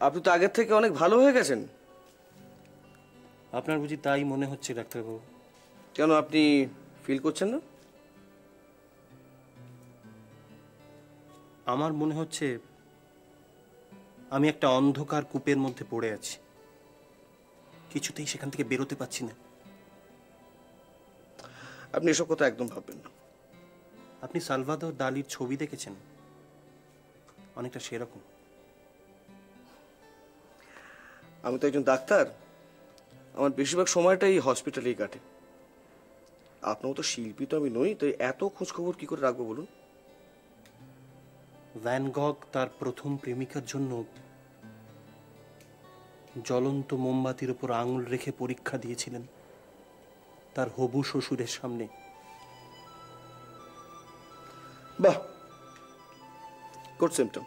আপনি তো আগের থেকে অনেক ভালো হয়ে গেছেন। আপনার বুঝি তাই মনে হচ্ছে ডাক্তারবাবু? কেন, আপনি ফিল করছেন না? আমার মনে হচ্ছে আমি একটা অন্ধকার কূপের মধ্যে পড়ে আছি, কিছুতেই সেখান থেকে বেরোতে পারছি না। আপনি এসব কথা একদম ভাববেন না। আপনি সালভাদর দালির ছবি দেখেছেন? অনেকটা সেরকম। আমি তো একজন ডাক্তার, আমার বেশিরভাগ সময়টাই হসপিটালেই কাটে। আপনার মতো শিল্পী তো আমি নই, তাই এত খোঁজখবর কি করে রাখবো বলুন? ভ্যান গগ তার প্রথম প্রেমিকার জন্য জ্বলন্ত মোমবাতির উপর আঙুল রেখে পরীক্ষা দিয়েছিলেন তার হবু শ্বশুরের সামনে। বাহ, গুড সিম্পটম।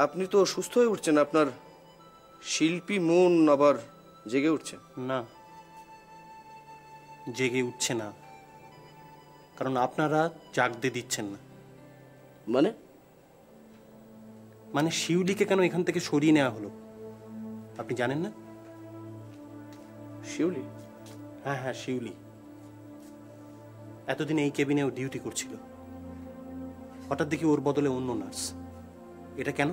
আপনি তো সুস্থ হয়ে উঠছেন, আপনার শিল্পী মন আবার জেগে উঠছে। না, জেগে উঠছে না, কারণ আপনারা জাগতে দিচ্ছেন না। মানে শিউলিকে কেন এখান থেকে সরিয়ে নেওয়া হলো আপনি জানেন না? শিউলি? হ্যাঁ হ্যাঁ, শিউলি এতদিন এই কেবিনেও ডিউটি করছিল, হঠাৎ দেখি ওর বদলে অন্য নার্স। এটা কেন?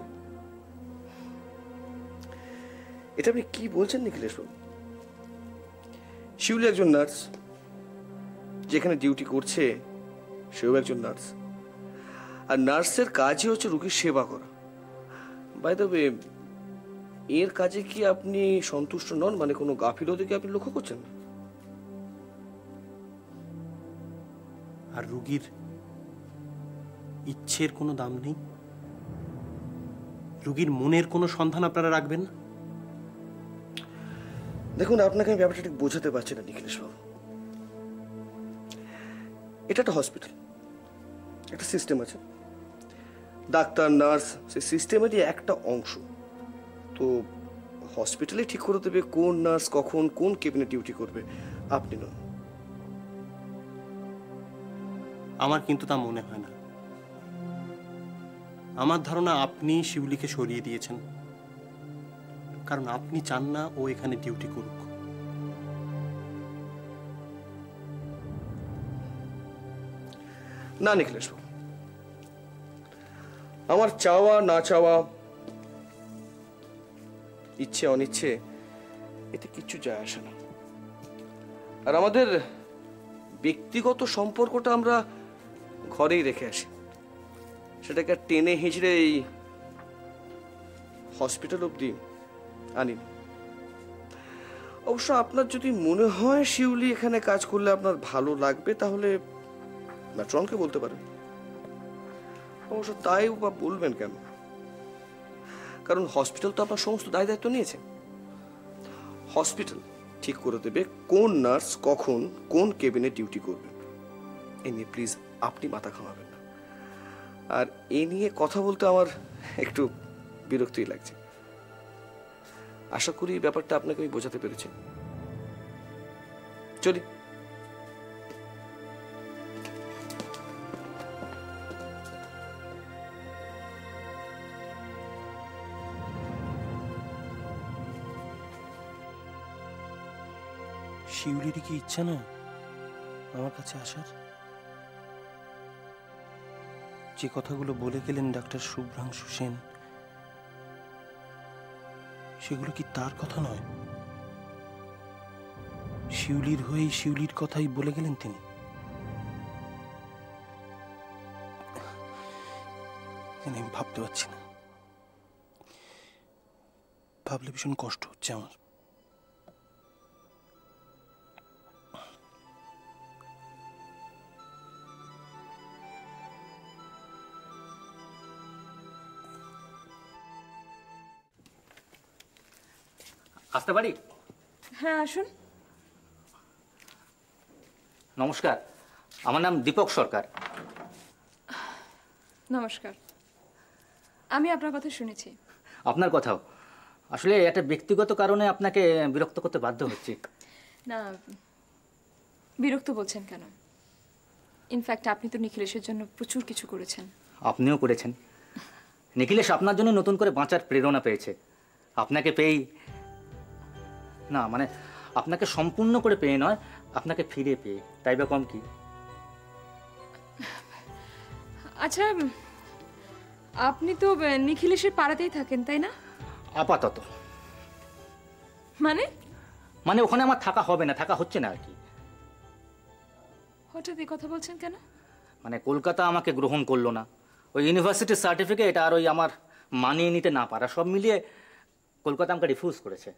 এটা আপনি কি বলছেন নিখিলেশ বাবু? শিউলি একজন নার্স, যেখানে ডিউটি করছে সেও একজন নার্স, আর নার্সের কাজই হচ্ছে রোগীর সেবা করা। বাই দ্য ওয়ে, এর কাজে কি আপনি সন্তুষ্ট নন? মানে কোনো গাফিলতি কি আপনি লক্ষ্য করছেন? আর রোগীর ইচ্ছের কোনো দাম নেই? রোগীর মনের কোনো সন্ধান আপনারা রাখবেন না? দেখুন, আপনাকে আমি ব্যাপারটা ঠিক বোঝাতে পারছি না নিখিলেশ বাবু। এটা একটা হসপিটাল, একটা সিস্টেম আছে, ডাক্তার নার্স সেই সিস্টেমেরই একটা অংশ। তো হসপিটালে ঠিক করে দেবে কোন নার্স কখন কোন কেবিনে ডিউটি করবে, আপনি নন। আমার কিন্তু তা মনে হয় না। আমার ধারণা আপনি শিউলিকে সরিয়ে দিয়েছেন, কারণ আপনি চান না ও এখানে ডিউটি করুক। না নিখিলেশ বাবু, আমার চাওয়া না চাওয়া, ইচ্ছে অনিচ্ছে, এতে কিচ্ছু যায় আসে না। আর আমাদের ব্যক্তিগত সম্পর্কটা আমরা ঘরেই রেখে আসি, সেটাকে টেনে হিঁচড়ে এই হসপিটাল অব্দি আনি। অবশ্য আপনার যদি মনে হয় শিউলি এখানে কাজ করলে আপনার ভালো লাগবে, তাহলে ম্যাট্রনকে বলতে পারেন। অবশ্য তাই বা বলবেন কেন? কারণ হসপিটাল তো আপনার সমস্ত দায় দায়িত্ব নিয়েছে। হসপিটাল ঠিক করে দেবে কোন নার্স কখন কোন কেবিনে ডিউটি করবে। এ নিয়ে প্লিজ আপনি মাথা ঘামাবেন না। আর এ নিয়ে কথা বলতে আমার একটু বিরক্তিই লাগছে। আশা করি ব্যাপারটা আপনাকে আমি বোঝাতে পেরেছি। চলি। শিউলির কি ইচ্ছা না আমার কাছে আসার? যে কথাগুলো বলে গেলেন ডাক্তার শুভ্রাংশু সেন, সেগুলো কি তার কথা নয়? শিউলির হয়েই শিউলির কথাই বলে গেলেন তিনি। আমি ভাবতে পারছি না, ভাবলে ভীষণ কষ্ট হচ্ছে আমার। আসতে পারি? হ্যাঁ, আসুন। নমস্কার, আমার নাম দীপক সরকার। নমস্কার, আমি আপনার কথা শুনেছি। আপনার কথাও। আসলে একটা ব্যক্তিগত কারণে আপনাকে বিরক্ত করতে বাধ্য হচ্ছি। না, বিরক্ত বলছেন কেন? ইনফ্যাক্ট আপনি তো নিখিলেশের জন্য প্রচুর কিছু করেছেন। আপনিও করেছেন। নিখিলেশ আপনার জন্য নতুন করে বাঁচার প্রেরণা পেয়েছে। আপনাকে পেয়েই, না মানে আপনাকে সম্পূর্ণ করে পেয়ে নয়, আপনাকে ফিরে পেয়ে, তাই বা কম কি? আচ্ছা, আপনি তো নিখিলেশের পাড়াতেই থাকেন, তাই না? আপাতত মানে মানে ওখানে আমার থাকা হবে না, থাকা হচ্ছে না আর কি। হঠাৎ এই কথা বলছেন কেন? মানে কলকাতা আমাকে গ্রহণ করলো না, ওই ইউনিভার্সিটির সার্টিফিকেট আর ওই আমার মানিয়ে নিতে না পারা, সব মিলিয়ে কলকাতা আমাকে রিফিউজ করেছে।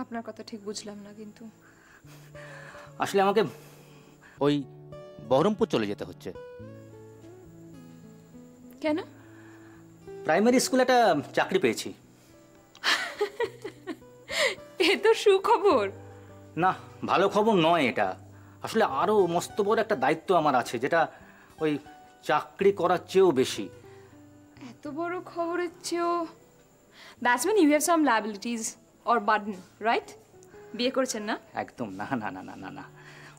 আপনার কথা ঠিক বুঝলাম না কিন্তু। আসলে আমাকে ওই বহরমপুর চলে যেতে হচ্ছে। কেন? প্রাইমারি স্কুলে একটা চাকরি পেয়েছি। এ তো সুখবর। না, ভালো খবর নয় এটা। আসলে আরো মস্ত বড় একটা দায়িত্ব আমার আছে, যেটা ওই চাকরি করার চেয়েও বেশি। এত বড় খবরের চেয়েও, that's mean you have some liabilities or burden, right? বিয়ে করেছেন না? একদম না, না না না না না,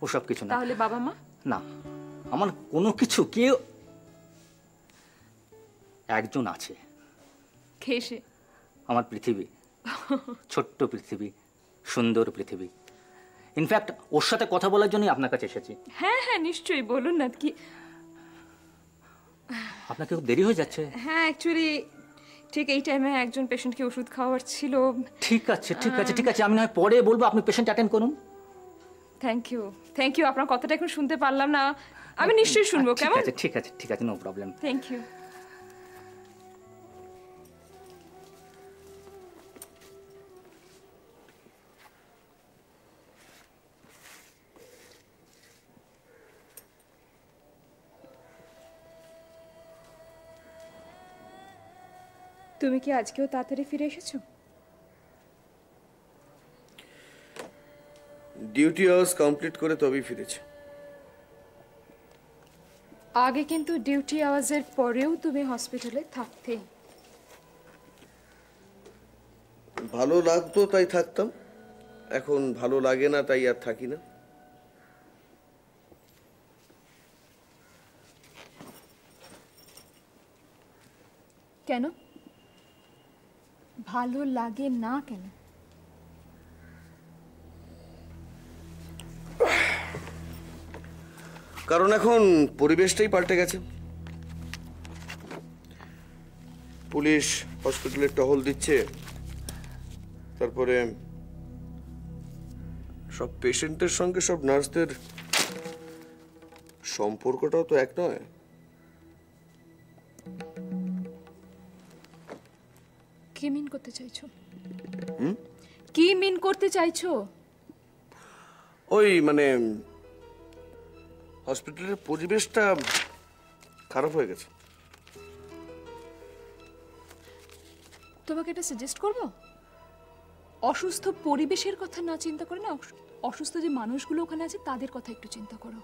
ওসব কিছু না। তাহলে বাবা মা? না, আমার কোনো কিছু, কেউ একজন আছে। কে সে? আমার পৃথিবী, ছোট্ট পৃথিবী, সুন্দর পৃথিবী। ইনফ্যাক্ট ওর সাথে কথা বলার জন্যই আপনার কাছে এসেছি। হ্যাঁ হ্যাঁ নিশ্চয়ই, বলুন না কি। আপনাকে খুব দেরি হয়ে যাচ্ছে। হ্যাঁ, অ্যাকচুয়ালি ঠিক এই টাইমে একজন পেশেন্টকে ওষুধ খাওয়ার ছিল। ঠিক আছে ঠিক আছে ঠিক আছে, আমি না হয় পরে বলবো, আপনি পেশেন্ট অ্যাটেন্ড করুন। থ্যাংক ইউ থ্যাংক ইউ, আপনার কথাটা এখন শুনতে পারলাম না, আমি নিশ্চয়ই শুনবো। ঠিক কেমন? আছে ঠিক আছে ঠিক আছে, নো প্রবলেম। Thank you. তুমি কি আজকেও তাড়াতাড়ি ফিরে এসেছো? ডিউটি আওয়ার্স কমপ্লিট করে তবেই ফিরেছি। আগে কিন্তু ডিউটি আওয়ার্সের পরেও তুমি হসপিটালে থাকতে। ভালো লাগতো তাই থাকতাম, এখন ভালো লাগে না তাই আর থাকি না। কেন ভালো লাগে না? কেন? কারণ এখন পরিবেশটাই পাল্টে গেছে। পুলিশ হসপিটালে টহল দিচ্ছে, তারপরে সব পেশেন্টের সঙ্গে সব নার্সদের সম্পর্কটাও তো এক নয়। কি মিন করতে চাইছো? কি মিন করতে চাইছো? ওই মানে হসপিটালের পরিবেশটা খারাপ হয়ে গেছে। তোমাকে এটা সাজেস্ট করবো, অসুস্থ পরিবেশের কথা না চিন্তা করে না, অসুস্থ যে মানুষগুলো ওখানে আছে তাদের কথা একটু চিন্তা করো।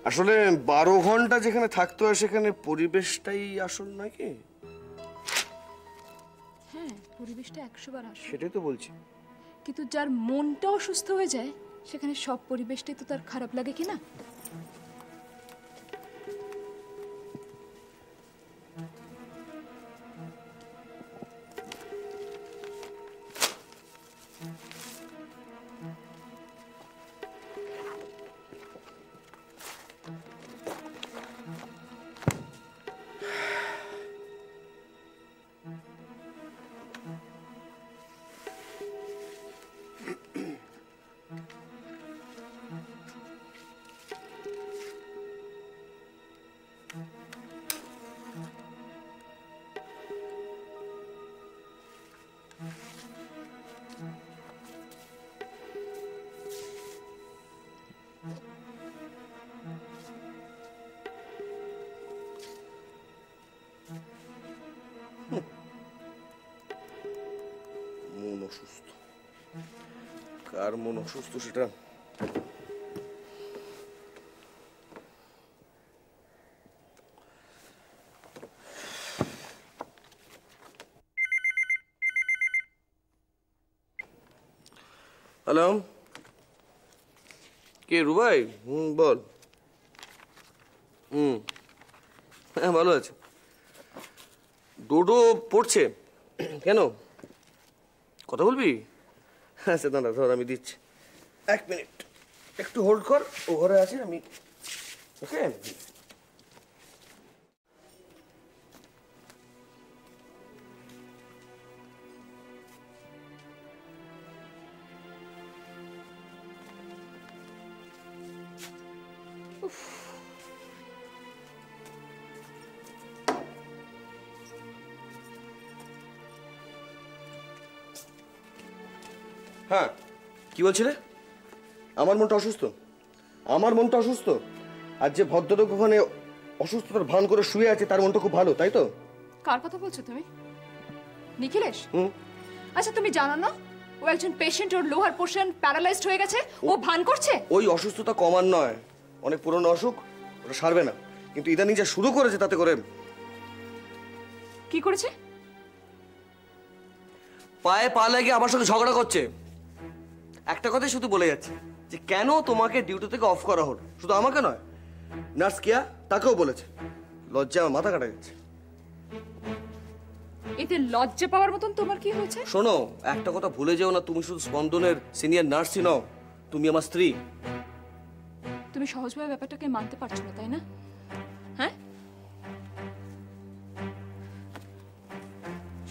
আসলে 12 ঘন্টা যেখানে থাকতে হয় সেখানে পরিবেশটাই আসল নাকি? হ্যাঁ, পরিবেশটা 100 বার আসল, সেটাই তো বলছি। কিন্তু যার মনটা অসুস্থ হয়ে যায় সেখানে সব পরিবেশটাই তো তার খারাপ লাগে, কি না? মন অসুস্থ, কার মন অসুস্থ সেটা হ্যালো, কে রুবাই? বল। হ্যাঁ ভালো আছে। ডোডো পড়ছে, কেন কথা বলবি? আচ্ছা দাঁড়া, ধর আমি দিচ্ছি, 1 মিনিট একটু হোল্ড কর, ও ঘরে আছে আমি। ওকে, হ্যাঁ কি বলছিলে? আমার মনটা অসুস্থ? আমার মনটা অসুস্থ? আর যে ভদ্রলোক ওখানে অসুস্থতার ভান করে শুয়ে আছে তার মনটা খুব ভালো, তাই তো? কার কথা বলছো তুমি? নিখিলেশ? হুম। আচ্ছা তুমি জানো না ও একজন পেশেন্ট, ওর লোহার পোর্শন প্যারালাইজড হয়ে গেছে, ও ভান করছে? ওই অসুস্থতা কমার নয়, অনেক পুরনো অসুখ, ওটা সারবে না। কিন্তু ইদানিং যা শুরু করেছে তাতে করে। কি করেছে? পায়ে পা লাগিয়ে আমার সঙ্গে ঝগড়া করছে। একটা কথাই শুধু বলে যাচ্ছে যে কেন তোমাকে ডিউটি থেকে অফ করা হলো। শুধু আমাকে নয়, নার্স কেয়া তাকেও বলেছে। লজ্জা আমার মাথা কাটা যাচ্ছে। এতে লজ্জা পাওয়ার মতন তোমার কি হয়েছে? শোনো, একটা কথা ভুলে যেও না, তুমি শুধু স্পন্দনের সিনিয়র নার্সই নও, তুমি আমার স্ত্রী। তুমি সহজভাবে ব্যাপারটাকে মানতে পারছো না, তাই না? হ্যাঁ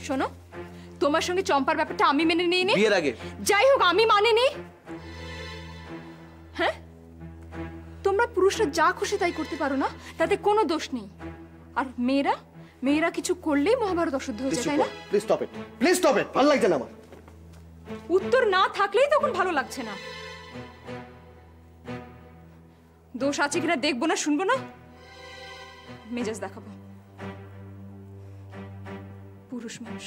শোনো, তোমার সঙ্গে চম্পার ব্যাপারটা আমি মেনে নিইনি। বিয়ের আগে যাই হোক আমি মানিনি। হ্যাঁ, তোমরা পুরুষরা যা খুশি তাই করতে পারো না, তাতে কোনো দোষ নেই। আর মেয়েরা কিছু করলেই মহাভারত অশুদ্ধ হয়ে যায়, তাই না? Please stop it, please stop it, ভালো লাগছে না আমার। উত্তর না থাকলেই তখন ভালো লাগছে না। দোষ আছে কিনা দেখবো না, শুনবো না, মেজাজ দেখাবো। পুরুষ মানুষ।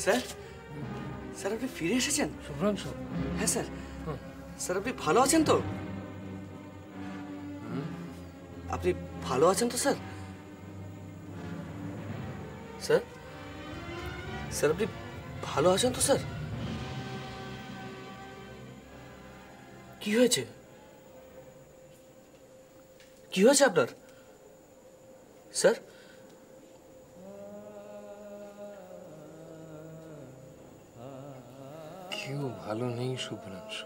স্যার, স্যার আপনি ফিরে এসেছেন? শুভ্রাংশু, হ্যাঁ স্যার। স্যার আপনি ভালো আছেন তো? আপনি ভালো আছেন তো স্যার? স্যার, স্যার আপনি ভালো আছেন তো স্যার? কি হয়েছে? কি হয়েছে আপনার স্যার? কেউ ভালো নেই শুভ্রাংশু।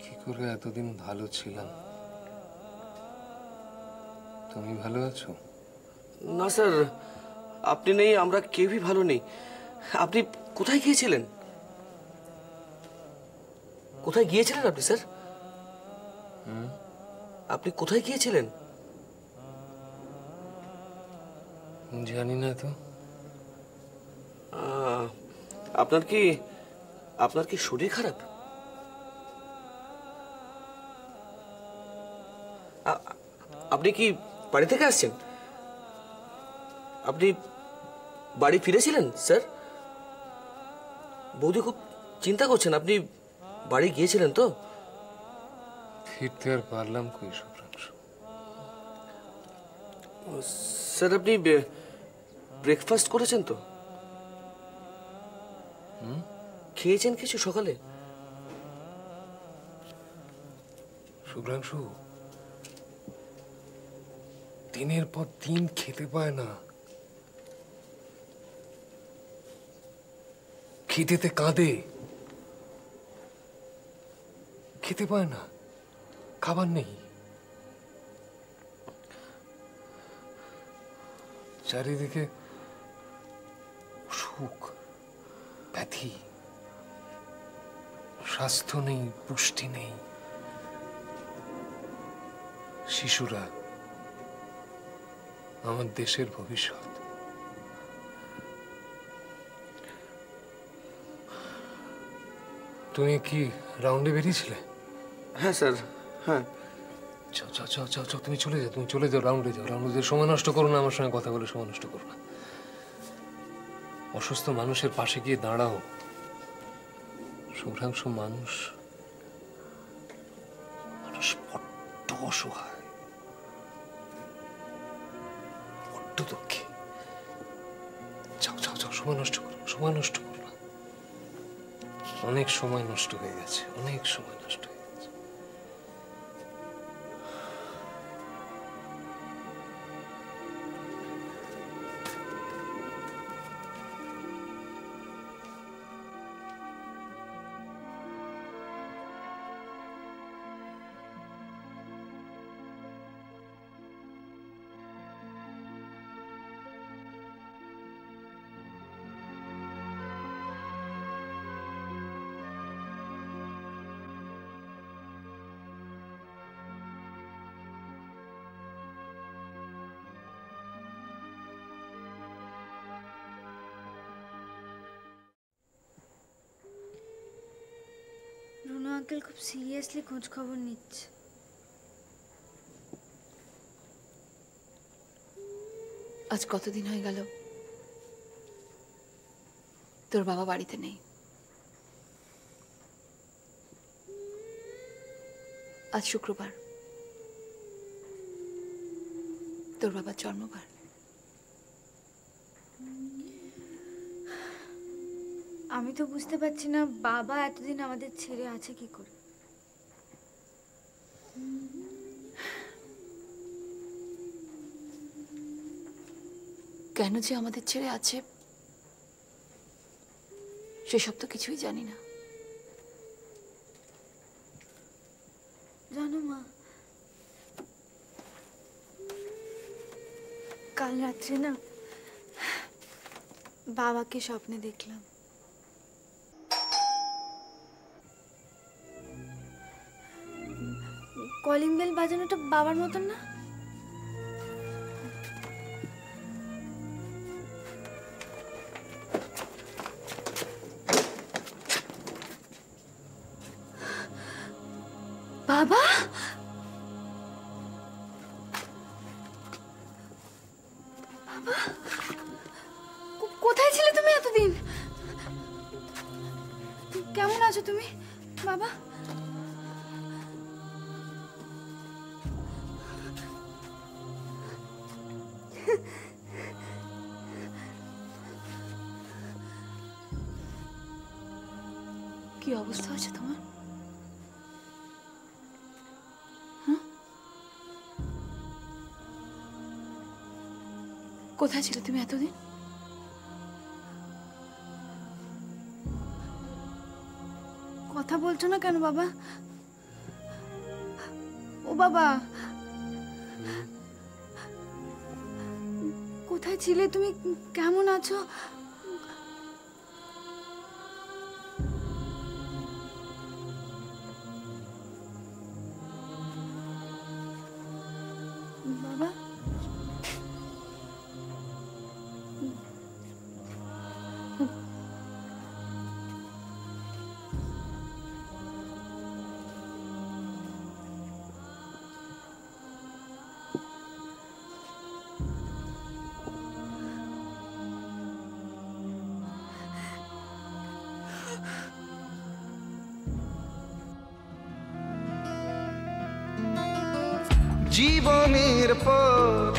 কি করে এতদিন ভালো ছিলাম? তুমি ভালো আছো? না স্যার, আপনি নেই, আমরা কেউই ভালো নেই। আপনি কোথায় গিয়েছিলেন? কোথায় গিয়েছিলেন আপনি স্যার? আপনি কোথায় গিয়েছিলেন? জানি না তো। আপনার কি শরীর খারাপ? আপনি কি বাড়ি থেকে আসছেন? আপনি বাড়ি ফিরেছিলেন স্যার? বৌদি খুব চিন্তা করছেন, আপনি বাড়ি গিয়েছিলেন তো? ফিরতে আর পারলাম কই শুভ্রাংশু। স্যার আপনি ব্রেকফাস্ট করেছেন তো? খেয়েছেন কিছু সকালে? শুভ্রাংশু, দিনের পর দিন খেতে পায় না। খিদেতে কাঁদে, খেতে পায় না, খাবার নেই। চারিদিকে অসুখ, ব্যাধি, স্বাস্থ্য নেই, পুষ্টি নেই। শিশুরা আমার দেশের ভবিষ্যৎ। তুমি কি রাউন্ডে বেরিয়েছিলে? হ্যাঁ স্যার, হ্যাঁ। যাও যাও যাও যাও যাও, তুমি চলে যাও, রাউন্ডে যাও। সময় নষ্ট করো না, আমার সঙ্গে কথা বলে সময় নষ্ট করো না। অসুস্থ মানুষের পাশে গিয়ে দাঁড়াও। শুভ্রাংশ মানুষ বড্ড অসহায়, বড্ড দুঃখী। যাও যাও যাও, সময় নষ্ট করো, সময় নষ্ট করো না। অনেক সময় নষ্ট হয়ে গেছে, অনেক সময় নষ্ট হয়ে গেছে। রুনু আঙ্কেল খুব সিরিয়াসলি খোঁজ খবর নিচ্ছে। আজ কতদিন হয়ে গেল তোর বাবা বাড়িতে নেই। আজ শুক্রবার, তোর বাবার জন্মবার। আমি তো বুঝতে পারছি না বাবা এতদিন আমাদের ছেড়ে আছে কি করে। কেন যে আমাদের ছেড়ে আছে সেসব তো কিছুই জানি না। জানো মা, কাল রাত্রে না বাবাকে স্বপ্নে দেখলাম। কলিং বেল বাজানোটা বাবার মতন না? বাবা, বাবা, কোথায় ছিলে তুমি এতদিন? কেমন আছো তুমি বাবা? কি অবস্থা আছে তোমার? কোথায় ছিলে তুমি এতদিন? কথা বলছো না কেন বাবা? ও বাবা, কোথায় ছিলে তুমি? কেমন আছো? বাবা, জীবনের পথ